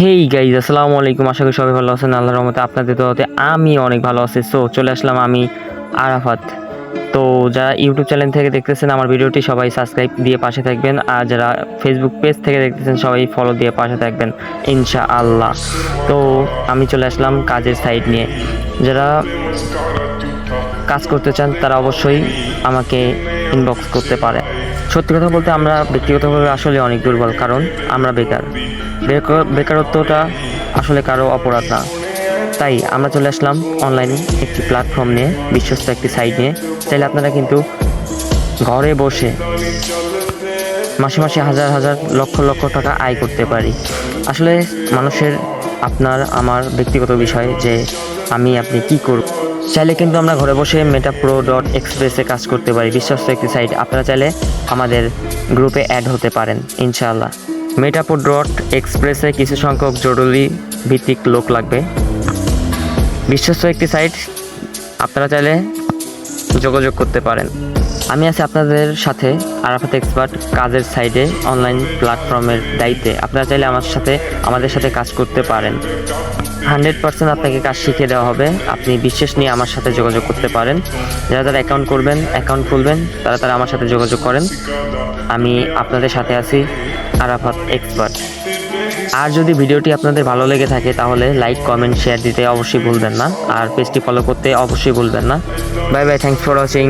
Hey guys, আসসালামু আলাইকুম। আশা করি সবাই ভালো আছেন। আল্লাহর রহমতে আপনাদের দোয়াতে আমি অনেক ভালো আছি। সো চলে আসলাম আমি আরাফাত। তো যারা ইউটিউব চ্যানেল থেকে দেখতেছেন আমার ভিডিওটি, সবাই সাবস্ক্রাইব দিয়ে পাশে থাকবেন। আর যারা ফেসবুক পেজ থেকে দেখতেছেন সবাই ফলো দিয়ে পাশে থাকবেন ইনশাআল্লাহ। তো আমি চলে আসলাম কাজের সাইট নিয়ে। যারা কাজ করতে চান তারা অবশ্যই আমাকে ইনবক্স করতে পারে। সত্যি কথা বলতে আমরা ব্যক্তিগতভাবে আসলে অনেক দুর্বল, কারণ আমরা বেকারত্বটা আসলে কারো অপরাধ না। তাই আমরা চলে আসলাম অনলাইনে একটি প্ল্যাটফর্ম নিয়ে, বিশ্বস্ত একটি সাইট নিয়ে। চাইলে আপনারা কিন্তু ঘরে বসে মাসে মাসে হাজার হাজার লক্ষ লক্ষ টাকা আয় করতে পারি। আসলে মানুষের, আপনার আমার ব্যক্তিগত বিষয় যে আপনি কি করব। চাইলে কিন্তু আমরা ঘরে বসে metapro.express-এ কাজ করতে পারি। বিশ্বস্ত একটি সাইট, আপনারা চাইলে আমাদের গ্রুপে অ্যাড হতে পারেন ইনশাআল্লাহ। metapro.express-এ কিছু সংখ্যক জরুরি ভিত্তিক লোক লাগবে। বিশ্বস্ত একটি সাইট, আপনারা চাইলে যোগাযোগ করতে পারেন। আমি আছি আপনাদের সাথে, আরাফাত এক্সপার্ট কাজের সাইটে অনলাইন প্ল্যাটফর্মের দায়িত্বে। আপনারা চাইলে আমাদের সাথে কাজ করতে পারেন। 100% আপনাকে কাজ শিখিয়ে দেওয়া হবে। আপনি বিশ্বাস নিয়ে আমার সাথে যোগাযোগ করতে পারেন। যারা অ্যাকাউন্ট খুলবেন তারা আমার সাথে যোগাযোগ করেন। আমি আপনাদের সাথে আছি, আরাফাত এক্সপার্ট। আর যদি ভিডিওটি আপনাদের ভালো লেগে থাকে তাহলে লাইক, কমেন্ট, শেয়ার দিতে অবশ্যই ভুলবেন না। আর পেজটি ফলো করতে অবশ্যই ভুলবেন না। Bye bye, thanks for watching.